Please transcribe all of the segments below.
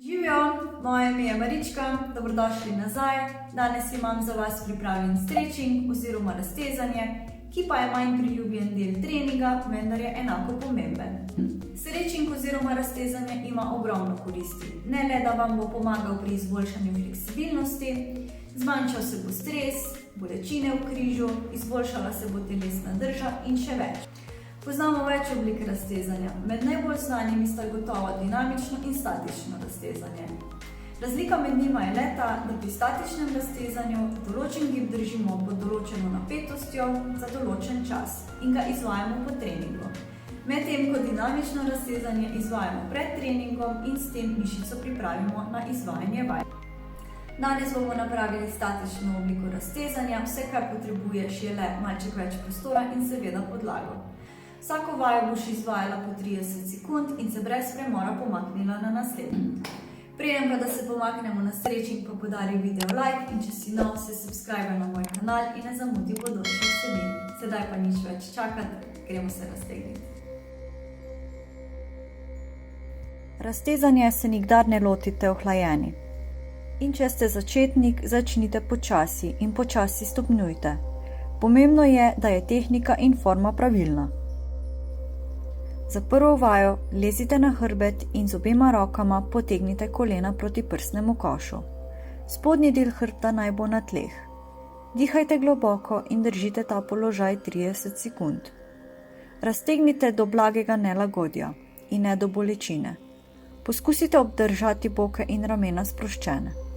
Živijo, moje ime je Marička, dobrodošli nazaj. Danes imam za vas pripravljen stretching oziroma raztezanje, ki pa je manj priljubljen del treninga, vendar je enako pomemben. Stretching oziroma raztezanje ima ogromno koristi. Ne le, da vam bo pomagal pri izboljšanju fleksibilnosti, zmanjšal se bo stres, bolečine v križu, izboljšala se bo telesna drža in še več. Poznamo več oblik raztezanja. Med najbolj znanimi sta gotovo dinamično in statično raztezanje. Razlika med njima je le ta, da pri statičnem raztezanju določen gib držimo pod določeno napetostjo za določen čas in ga izvajamo po treningu. Medtem ko dinamično raztezanje izvajamo pred treningom in s tem mišico pripravimo na izvajanje vaj. Danes bomo napravili statično obliko raztezanja, vse kar potrebuješ je le malček več prostora in seveda podlago. Vsako vajo boš izvajala po 30 sekund in se brez premora pomaknila na naslednjo. Preden pa da se pomaknemo na stretching, pa podari video like in če si nov, se subscribe na moj kanal in ne zamudi bodočih vsebin. Sedaj pa nič več čakati, gremo se raztegniti. Raztezanje se nikdar ne lotite ohlajeni. In če ste začetnik, začnite počasi in počasi stopnjujte. Pomembno je, da je tehnika in forma pravilna. Za prvo vajo lezite na hrbet in z obema rokama potegnite kolena proti prsnemu košu. Spodnji del hrbta naj bo na tleh. Dihajte globoko in držite ta položaj 30 sekund. Raztegnite do blagega nelagodja in ne do bolečine. Poskusite obdržati boke in ramena sproščene.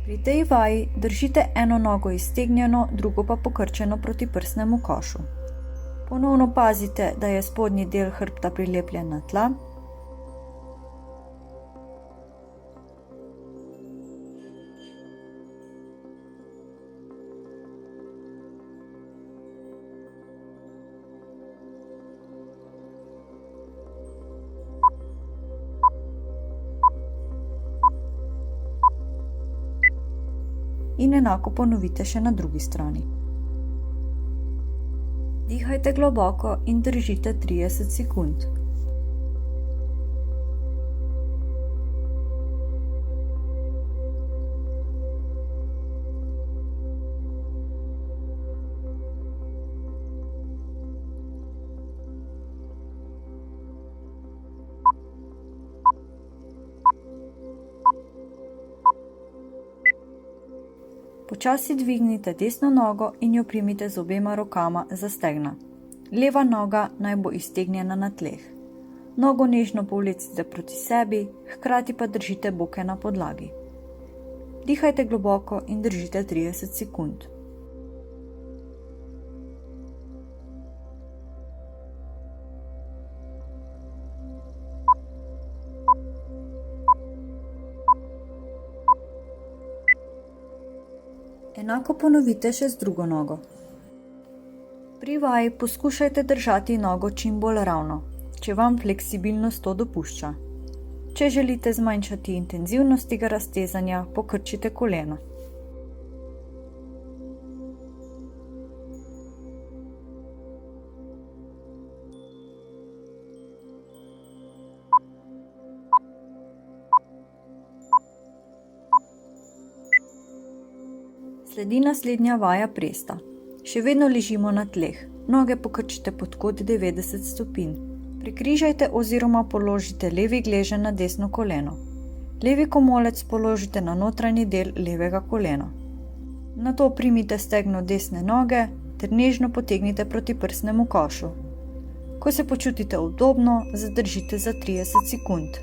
Pri tej vaji držite eno nogo iztegnjeno, drugo pa pokrčeno proti prsnemu košu. Ponovno pazite, da je spodnji del hrbta prilepljen na tla. In enako ponovite še na drugi strani. Dihajte globoko in držite 30 sekund. Počasi dvignite desno nogo in jo primite z obema rokama za stegna. Leva noga naj bo iztegnjena na tleh. Nogo nežno povlecite proti sebi, hkrati pa držite boke na podlagi. Dihajte globoko in držite 30 sekund. Enako ponovite še z drugo nogo. Pri vaji poskušajte držati nogo čim bolj ravno, če vam fleksibilnost to dopušča. Če želite zmanjšati intenzivnost tega raztezanja, pokrčite kolena. Sledi naslednja vaja presta. Še vedno ležimo na tleh. Noge pokrčite pod kot 90 stopinj. Prekrižajte oziroma položite levi gleženj na desno koleno. Levi komolec položite na notranji del levega kolena. Nato primite stegno desne noge ter nežno potegnite proti prsnemu košu. Ko se počutite udobno, zadržite za 30 sekund.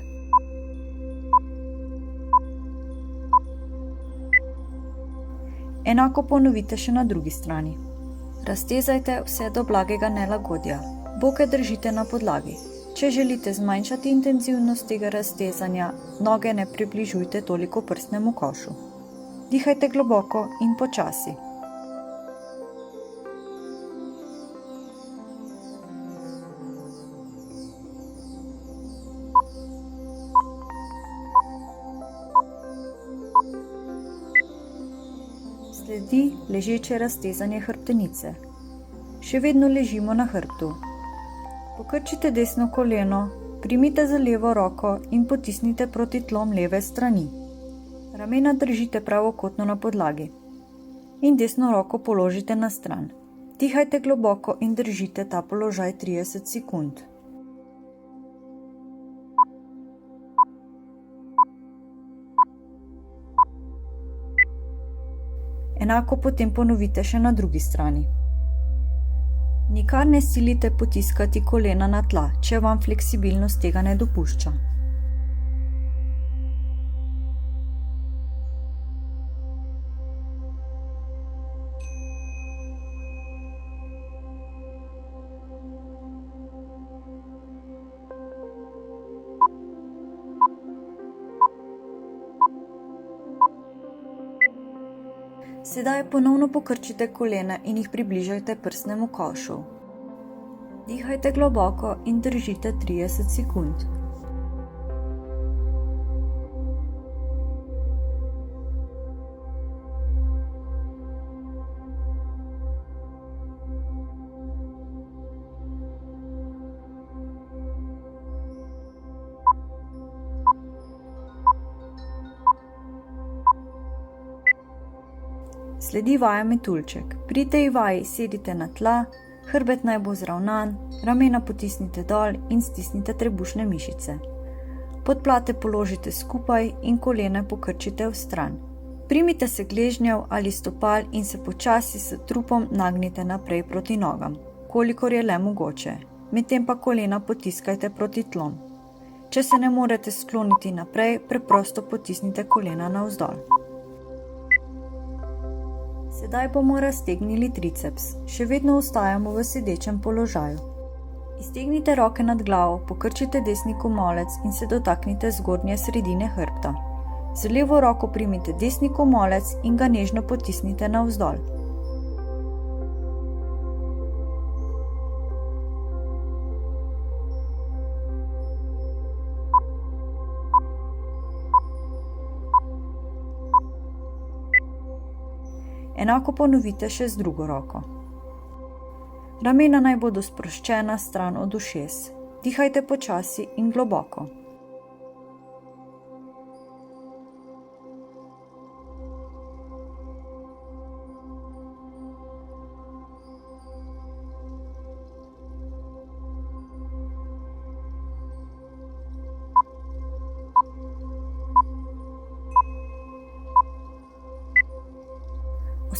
Enako ponovite še na drugi strani. Raztezajte vse do blagega nelagodja. Boke držite na podlagi. Če želite zmanjšati intenzivnost tega raztezanja, noge ne približujte toliko prsnemu košu. Dihajte globoko in počasi. Sledi ležeče raztezanje hrbtenice. Še vedno ležimo na hrbtu. Pokrčite desno koleno, primite za levo roko in potisnite proti tlom leve strani. Ramena držite pravokotno na podlagi in desno roko položite na stran. Dihajte globoko in držite ta položaj 30 sekund. Enako potem ponovite še na drugi strani. Nikar ne silite potiskati kolena na tla, če vam fleksibilnost tega ne dopušča. Sedaj ponovno pokrčite kolena in jih približajte prsnemu košu. Dihajte globoko in držite 30 sekund. Sledi vaja metuljček. Pri tej vaji sedite na tla, hrbet naj bo zravnan, ramena potisnite dol in stisnite trebušne mišice. Podplate položite skupaj in kolena pokrčite v stran. Primite se gležnjev ali stopal in se počasi s trupom nagnite naprej proti nogam, kolikor je le mogoče. Medtem pa kolena potiskajte proti tlom. Če se ne morete skloniti naprej, preprosto potisnite kolena navzdol. Sedaj bomo raztegnili triceps. Še vedno ostajamo v sedečem položaju. Iztegnite roke nad glavo, pokrčite desni komolec in se dotaknite zgornje sredine hrbta. Z levo roko primite desni komolec in ga nežno potisnite navzdol. Enako ponovite še z drugo roko. Ramena naj bodo sproščena stran od ušes. Dihajte počasi in globoko.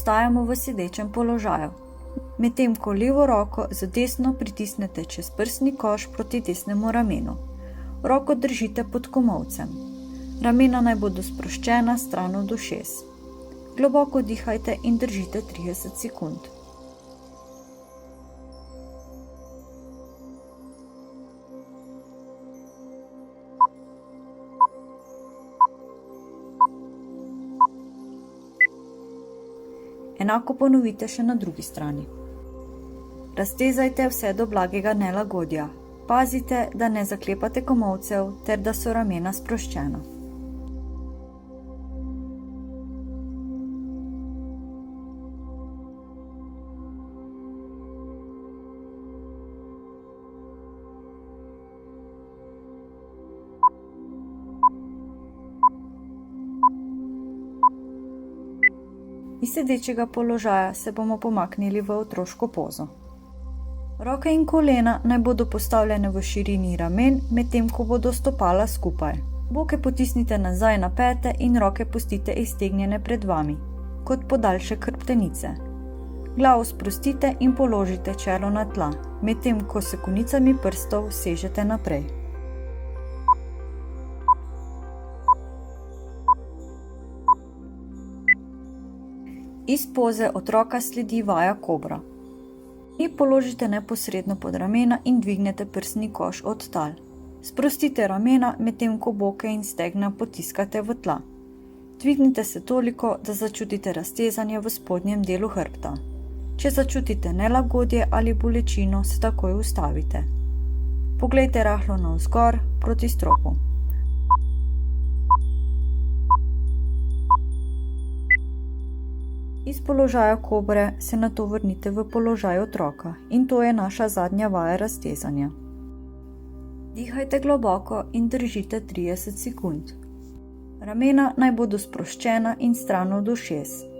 Ostajamo v sedečem položaju, medtem ko levo roko z desno pritisnete čez prsni koš proti desnemu ramenu. Roko držite pod komolcem. Ramena naj bodo sproščena stran od ušes. Globoko dihajte in držite 30 sekund. Enako ponovite še na drugi strani. Raztezajte vse do blagega nelagodja. Pazite, da ne zaklepate komolcev ter da so ramena sproščena. Iz sedečega položaja se bomo pomaknili v otroško pozo. Roke in kolena naj bodo postavljene v širini ramen, medtem ko bodo stopala skupaj. Boke potisnite nazaj na pete in roke pustite iztegnjene pred vami, kot podaljšek hrbtenice. Glavo sprostite in položite čelo na tla, medtem ko se konicami prstov sežete naprej. Iz poze otroka sledi vaja kobra. I položite neposredno pod ramena in dvignete prsni koš od tal. Sprostite ramena, medtem ko boke in stegna potiskate v tla. Dvignite se toliko, da začutite raztezanje v spodnjem delu hrbta. Če začutite nelagodje ali bolečino, se takoj ustavite. Poglejte rahlo navzgor proti stropu. Iz položaja kobre se nato vrnite v položaj otroka in to je naša zadnja vaja raztezanja. Dihajte globoko in držite 30 sekund. Ramena naj bodo sproščena in stran od ušes.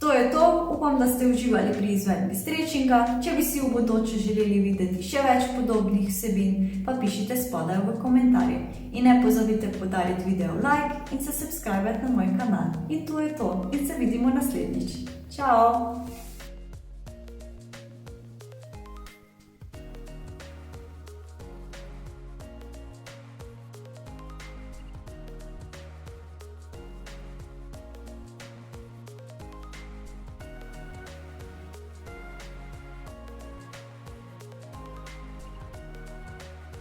To je to, upam, da ste uživali pri izvedbi stretchinga. Če bi si v bodoče želeli videti še več podobnih vsebin, pa pišite spodaj v komentarje. In ne pozabite podariti video like in se subscribati na moj kanal. In to je to, in se vidimo naslednjič. Čau!